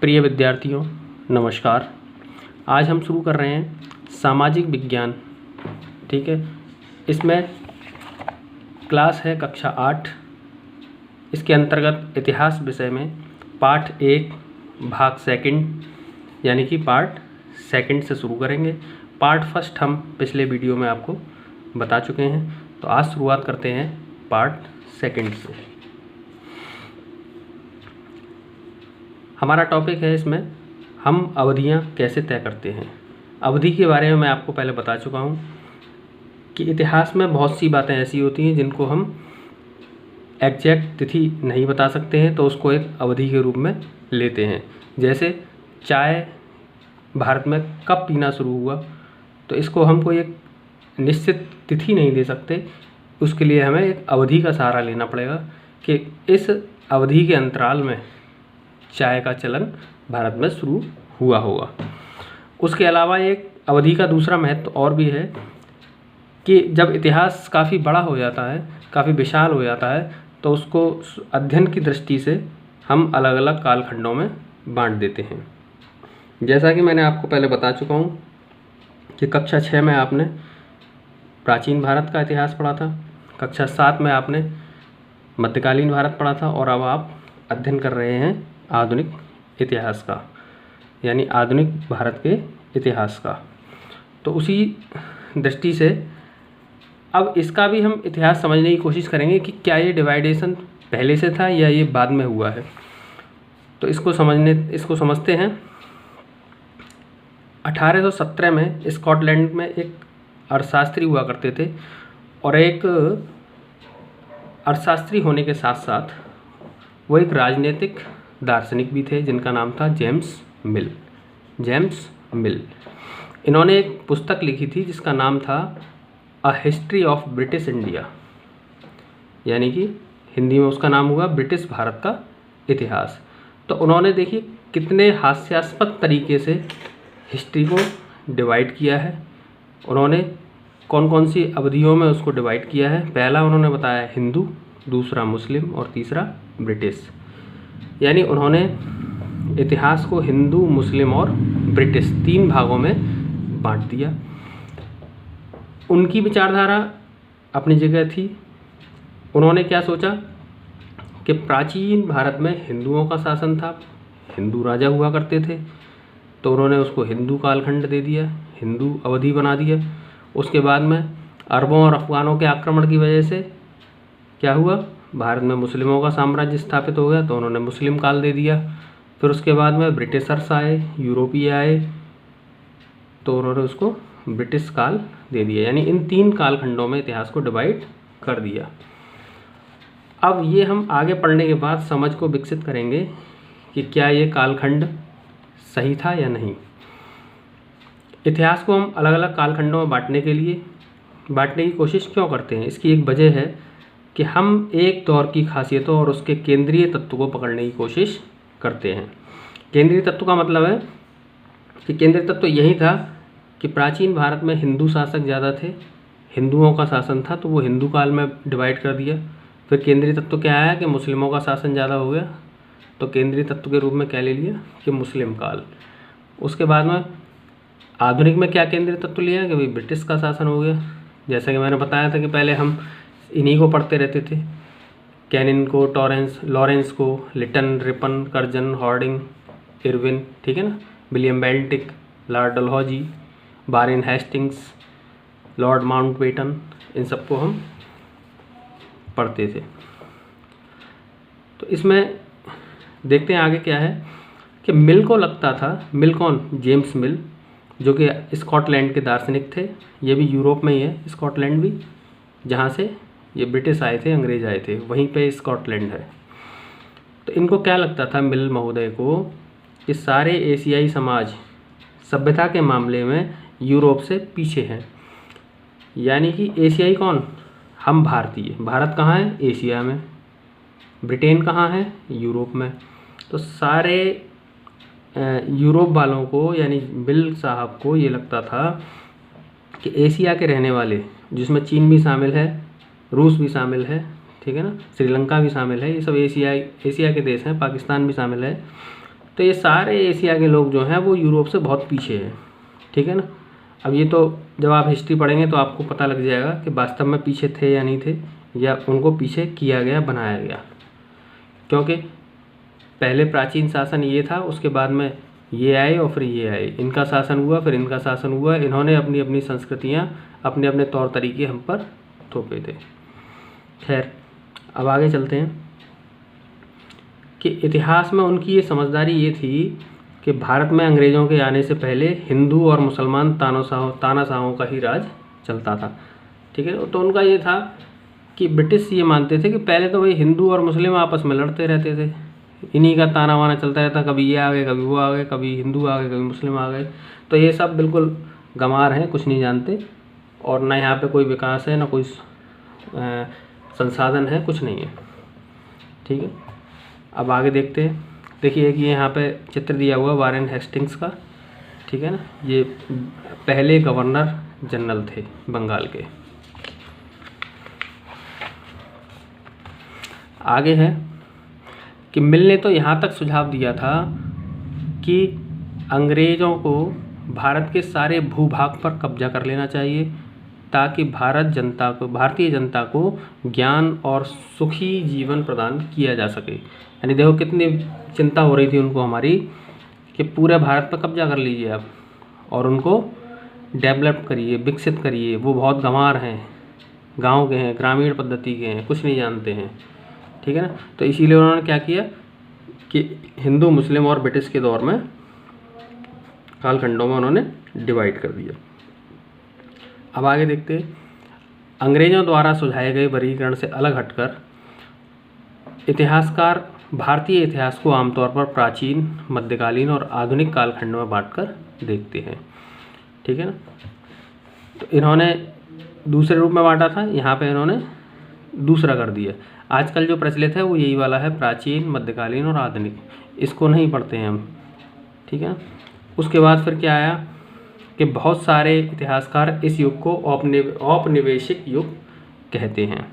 प्रिय विद्यार्थियों, नमस्कार। आज हम शुरू कर रहे हैं सामाजिक विज्ञान। ठीक है, इसमें क्लास है कक्षा 8। इसके अंतर्गत इतिहास विषय में पाठ 1 भाग सेकंड यानी कि पार्ट सेकंड से शुरू करेंगे। पार्ट फर्स्ट हम पिछले वीडियो में आपको बता चुके हैं, तो आज शुरुआत करते हैं पार्ट सेकंड से। हमारा टॉपिक है, इसमें हम अवधियां कैसे तय करते हैं। अवधि के बारे में मैं आपको पहले बता चुका हूं कि इतिहास में बहुत सी बातें ऐसी होती हैं जिनको हम एग्जैक्ट तिथि नहीं बता सकते हैं, तो उसको एक अवधि के रूप में लेते हैं। जैसे चाय भारत में कब पीना शुरू हुआ, तो इसको हम कोई एक निश्चित तिथि नहीं दे सकते। उसके लिए हमें एक अवधि का सहारा लेना पड़ेगा कि इस अवधि के अंतराल में चाय का चलन भारत में शुरू हुआ होगा। उसके अलावा एक अवधि का दूसरा महत्व और भी है कि जब इतिहास काफ़ी बड़ा हो जाता है, काफ़ी विशाल हो जाता है, तो उसको अध्ययन की दृष्टि से हम अलग अलग कालखंडों में बांट देते हैं। जैसा कि मैंने आपको पहले बता चुका हूँ कि कक्षा 6 में आपने प्राचीन भारत का इतिहास पढ़ा था, कक्षा 7 में आपने मध्यकालीन भारत पढ़ा था, और अब आप अध्ययन कर रहे हैं आधुनिक इतिहास का, यानी आधुनिक भारत के इतिहास का। तो उसी दृष्टि से अब इसका भी हम इतिहास समझने की कोशिश करेंगे कि क्या ये डिवाइडेशन पहले से था या ये बाद में हुआ है। तो इसको समझते हैं। 1817 में स्कॉटलैंड में एक अर्थशास्त्री हुआ करते थे, और एक अर्थशास्त्री होने के साथ साथ वो एक राजनीतिक दार्शनिक भी थे जिनका नाम था जेम्स मिल। इन्होंने एक पुस्तक लिखी थी जिसका नाम था a history of British India, यानी कि हिंदी में उसका नाम हुआ ब्रिटिश भारत का इतिहास। तो उन्होंने देखिए कितने हास्यास्पद तरीके से हिस्ट्री को डिवाइड किया है। उन्होंने कौन कौन सी अवधियों में उसको डिवाइड किया है। पहला उन्होंने बताया हिंदू, दूसरा मुस्लिम और तीसरा ब्रिटिश। यानी उन्होंने इतिहास को हिंदू, मुस्लिम और ब्रिटिश 3 भागों में बांट दिया। उनकी विचारधारा अपनी जगह थी। उन्होंने क्या सोचा कि प्राचीन भारत में हिंदुओं का शासन था, हिंदू राजा हुआ करते थे, तो उन्होंने उसको हिंदू कालखंड दे दिया, हिंदू अवधि बना दिया। उसके बाद में अरबों और अफ़गानों के आक्रमण की वजह से क्या हुआ, भारत में मुस्लिमों का साम्राज्य स्थापित हो गया, तो उन्होंने मुस्लिम काल दे दिया। फिर उसके बाद में ब्रिटिशर्स आए, यूरोपीय आए, तो उन्होंने उसको ब्रिटिश काल दे दिया। यानी इन 3 कालखंडों में इतिहास को डिवाइड कर दिया। अब ये हम आगे पढ़ने के बाद समझ को विकसित करेंगे कि क्या ये कालखंड सही था या नहीं। इतिहास को हम अलग अलग कालखंडों में बांटने की कोशिश क्यों करते हैं, इसकी एक वजह है कि हम एक दौर की खासियतों और उसके केंद्रीय तत्व को पकड़ने की कोशिश करते हैं। केंद्रीय तत्व का मतलब है कि केंद्रीय तत्व यही था कि प्राचीन भारत में हिंदू शासक ज़्यादा थे, हिंदुओं का शासन था, तो वो हिंदू काल में डिवाइड कर दिया। फिर केंद्रीय तत्व क्या आया कि मुस्लिमों का शासन ज़्यादा हो गया, तो केंद्रीय तत्व के रूप में क्या ले लिया कि मुस्लिम काल। उसके बाद में आधुनिक में क्या केंद्रीय तत्व लिया कि भाई ब्रिटिश का शासन हो गया। जैसा कि मैंने बताया था कि पहले हम इन्हीं को पढ़ते रहते थे, कैनिन को, लॉरेंस को, Lytton, Ripon, Curzon, Hardinge, Irwin, ठीक है ना, William Bentinck, Lord Dalhousie, Warren Hastings, Lord Mountbatten, इन सबको हम पढ़ते थे। तो इसमें देखते हैं आगे क्या है कि मिल को लगता था, मिल कौन, जेम्स मिल, जो कि स्कॉटलैंड के दार्शनिक थे। ये भी यूरोप में ही है, स्कॉटलैंड भी, जहाँ से ये ब्रिटिश आए थे, अंग्रेज आए थे, वहीं पे स्कॉटलैंड है। तो इनको क्या लगता था मिल महोदय को कि सारे एशियाई समाज सभ्यता के मामले में यूरोप से पीछे हैं। यानी कि एशियाई कौन, हम भारतीय। भारत कहाँ है, एशिया में। ब्रिटेन कहाँ है, यूरोप में। तो सारे यूरोप वालों को, यानी मिल साहब को ये लगता था कि एशिया के रहने वाले, जिसमें चीन भी शामिल है, रूस भी शामिल है, ठीक है ना, श्रीलंका भी शामिल है, ये सब एशिया के देश हैं, पाकिस्तान भी शामिल है। तो ये सारे एशिया के लोग जो हैं वो यूरोप से बहुत पीछे हैं, ठीक है ना। अब ये तो जब आप हिस्ट्री पढ़ेंगे तो आपको पता लग जाएगा कि वास्तव में पीछे थे या नहीं थे, या उनको पीछे किया गया, बनाया गया। क्योंकि पहले प्राचीन शासन ये था, उसके बाद में ये आए और फिर ये आए, इनका शासन हुआ, फिर इनका शासन हुआ, इन्होंने अपनी अपनी संस्कृतियाँ, अपने अपने तौर तरीके हम पर थोपे थे। खैर, अब आगे चलते हैं कि इतिहास में उनकी ये समझदारी ये थी कि भारत में अंग्रेज़ों के आने से पहले हिंदू और मुसलमान तानाशाहों का ही राज चलता था, ठीक है। तो उनका ये था कि ब्रिटिश ये मानते थे कि पहले तो वही हिंदू और मुस्लिम आपस में लड़ते रहते थे, इन्हीं का ताना वाना चलता रहता, कभी ये आ गए, कभी वो आ गए, कभी हिंदू आ गए, कभी मुस्लिम आ गए। तो ये सब बिल्कुल गंवार हैं, कुछ नहीं जानते, और ना यहाँ पे कोई विकास है, ना कोई संसाधन है, कुछ नहीं है, ठीक है। अब आगे देखते हैं। देखिए कि यहाँ पे चित्र दिया हुआ वारेन हेस्टिंग्स का, ठीक है ना। ये पहले गवर्नर जनरल थे बंगाल के। आगे है कि मिल ने तो यहाँ तक सुझाव दिया था कि अंग्रेज़ों को भारत के सारे भूभाग पर कब्जा कर लेना चाहिए, ताकि भारतीय जनता को ज्ञान और सुखी जीवन प्रदान किया जा सके। यानी देखो कितनी चिंता हो रही थी उनको हमारी कि पूरे भारत पर कब्जा कर लीजिए आप, और उनको डेवलप करिए, विकसित करिए। वो बहुत गंवार हैं, गांव के हैं, ग्रामीण पद्धति के हैं, कुछ नहीं जानते हैं, ठीक है ना। तो इसीलिए उन्होंने क्या किया कि हिंदू, मुस्लिम और ब्रिटिश के दौर में कालखंडों में उन्होंने डिवाइड कर दिया। अब आगे देखते हैं। अंग्रेज़ों द्वारा सुझाए गए वर्गीकरण से अलग हटकर इतिहासकार भारतीय इतिहास को आमतौर पर प्राचीन, मध्यकालीन और आधुनिक कालखंड में बांटकर देखते हैं, ठीक है ना। तो इन्होंने दूसरे रूप में बांटा था, यहाँ पे इन्होंने दूसरा कर दिया। आजकल जो प्रचलित है वो यही वाला है, प्राचीन, मध्यकालीन और आधुनिक। इसको नहीं पढ़ते हैं हम, ठीक है। उसके बाद फिर क्या आया कि बहुत सारे इतिहासकार इस युग को औपनिवेशिक युग कहते हैं।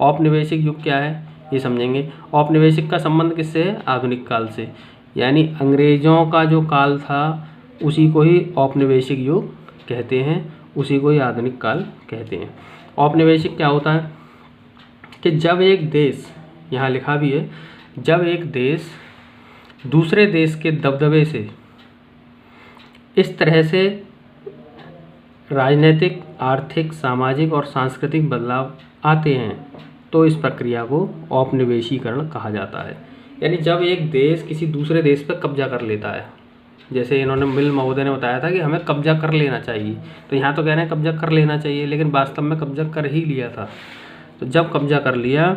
औपनिवेशिक युग क्या है ये समझेंगे। औपनिवेशिक का संबंध किससे है? आधुनिक काल से। यानी अंग्रेज़ों का जो काल था उसी को ही औपनिवेशिक युग कहते हैं, उसी को ही आधुनिक काल कहते हैं। औपनिवेशिक क्या होता है कि जब एक देश, यहाँ लिखा भी है, जब एक देश दूसरे देश के दबदबे से इस तरह से राजनीतिक, आर्थिक, सामाजिक और सांस्कृतिक बदलाव आते हैं तो इस प्रक्रिया को औपनिवेशीकरण कहा जाता है। यानी जब एक देश किसी दूसरे देश पर कब्जा कर लेता है, जैसे इन्होंने मिल महोदय ने बताया था कि हमें कब्जा कर लेना चाहिए, तो यहाँ तो कह रहे हैं कब्जा कर लेना चाहिए, लेकिन वास्तव में कब्जा कर ही लिया था। तो जब कब्जा कर लिया,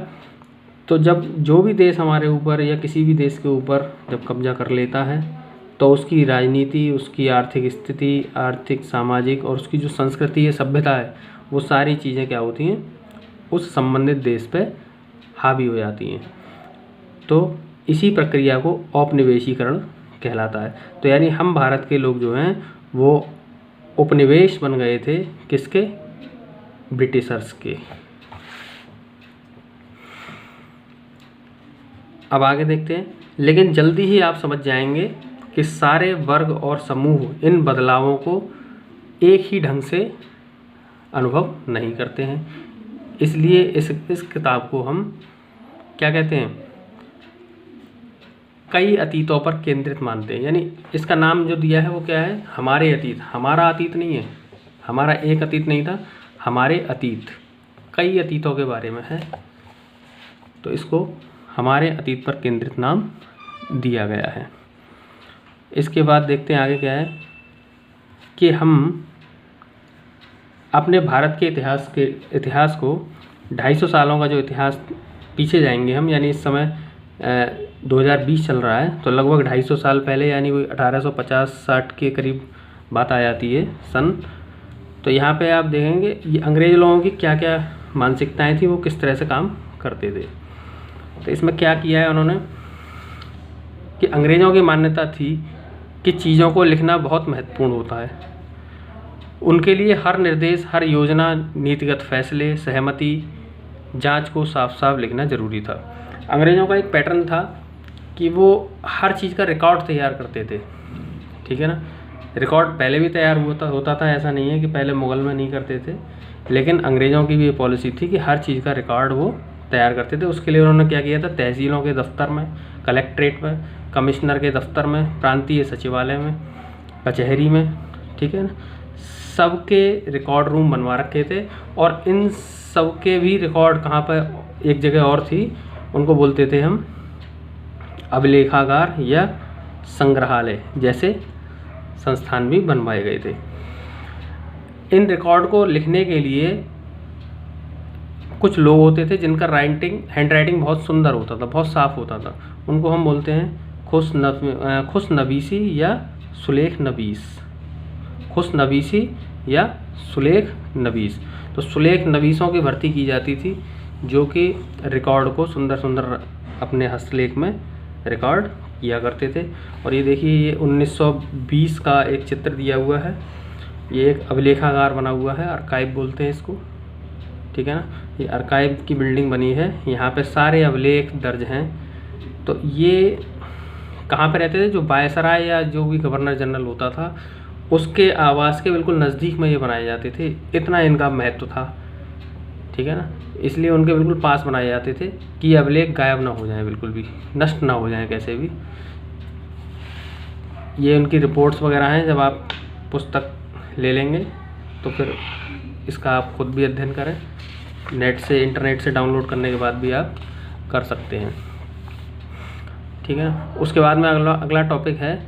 तो जब जो भी देश हमारे ऊपर या किसी भी देश के ऊपर जब कब्जा कर लेता है तो उसकी राजनीति, उसकी आर्थिक स्थिति, आर्थिक, सामाजिक और उसकी जो संस्कृति है, सभ्यता है, वो सारी चीज़ें क्या होती हैं, उस संबंधित देश पे हावी हो जाती हैं। तो इसी प्रक्रिया को औपनिवेशीकरण कहलाता है। तो यानी हम भारत के लोग जो हैं वो उपनिवेश बन गए थे, किसके? ब्रिटिशर्स के। अब आगे देखते हैं। लेकिन जल्दी ही आप समझ जाएंगे कि सारे वर्ग और समूह इन बदलावों को एक ही ढंग से अनुभव नहीं करते हैं। इसलिए इस किताब को हम क्या कहते हैं, कई अतीतों पर केंद्रित मानते हैं। यानी इसका नाम जो दिया है वो क्या है? हमारे अतीत। हमारा अतीत नहीं है, हमारा एक अतीत नहीं था, हमारे अतीत, कई अतीतों के बारे में है, तो इसको हमारे अतीत पर केंद्रित नाम दिया गया है। इसके बाद देखते हैं आगे क्या है कि हम अपने भारत के इतिहास को 250 सालों का जो इतिहास पीछे जाएंगे हम, यानी इस समय 2020 चल रहा है, तो लगभग 250 साल पहले, यानी वही 1850-60 के करीब बात आ जाती है सन। तो यहाँ पे आप देखेंगे ये अंग्रेज़ लोगों की क्या क्या मानसिकताएं थी, वो किस तरह से काम करते थे। तो इसमें क्या किया है उन्होंने कि अंग्रेज़ों की मान्यता थी कि चीज़ों को लिखना बहुत महत्वपूर्ण होता है। उनके लिए हर निर्देश, हर योजना, नीतिगत फैसले, सहमति, जांच को साफ साफ लिखना ज़रूरी था। अंग्रेज़ों का एक पैटर्न था कि वो हर चीज़ का रिकॉर्ड तैयार करते थे, ठीक है ना। रिकॉर्ड पहले भी तैयार होता था, ऐसा नहीं है कि पहले मुग़ल में नहीं करते थे, लेकिन अंग्रेज़ों की भी ये पॉलिसी थी कि हर चीज़ का रिकॉर्ड वो तैयार करते थे। उसके लिए उन्होंने क्या किया था, तहसीलों के दफ्तर में, कलेक्ट्रेट में, कमिश्नर के दफ्तर में, प्रांतीय सचिवालय में, कचहरी में, ठीक है ना, सबके रिकॉर्ड रूम बनवा रखे थे। और इन सब के भी रिकॉर्ड कहाँ पर, एक जगह और थी, उनको बोलते थे हम अभिलेखागार या संग्रहालय जैसे संस्थान भी बनवाए गए थे। इन रिकॉर्ड को लिखने के लिए कुछ लोग होते थे जिनका हैंडराइटिंग बहुत सुंदर होता था, बहुत साफ़ होता था। उनको हम बोलते हैं खुशनवीसी या सुलेख नवीस। खुशनवीसी या सुलेख नवीस। तो सुलेख नवीसों की भर्ती की जाती थी, जो कि रिकॉर्ड को सुंदर सुंदर अपने हस्तलेख में रिकॉर्ड किया करते थे। और ये देखिए, ये 1920 का एक चित्र दिया हुआ है। ये एक अभिलेखागार बना हुआ है, आर्काइव बोलते हैं इसको, ठीक है ना। ये आर्काइव की बिल्डिंग बनी है, यहाँ पे सारे अभिलेख दर्ज हैं। तो ये कहाँ पे रहते थे, जो वायसराय या जो भी गवर्नर जनरल होता था उसके आवास के बिल्कुल नज़दीक में ये बनाए जाते थे। इतना इनका महत्व था, ठीक है ना। इसलिए उनके बिल्कुल पास बनाए जाते थे कि अभिलेख गायब ना हो जाए, बिल्कुल भी नष्ट ना हो जाए कैसे भी। ये उनकी रिपोर्ट्स वगैरह हैं। जब आप पुस्तक ले लेंगे तो फिर इसका आप खुद भी अध्ययन करें, नेट से, इंटरनेट से डाउनलोड करने के बाद भी आप कर सकते हैं, ठीक है ना। उसके बाद में अगला टॉपिक है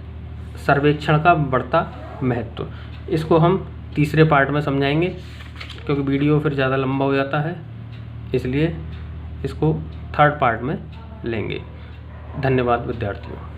सर्वेक्षण का बढ़ता महत्व। इसको हम तीसरे पार्ट में समझाएंगे, क्योंकि वीडियो फिर ज़्यादा लंबा हो जाता है, इसलिए इसको थर्ड पार्ट में लेंगे। धन्यवाद विद्यार्थियों।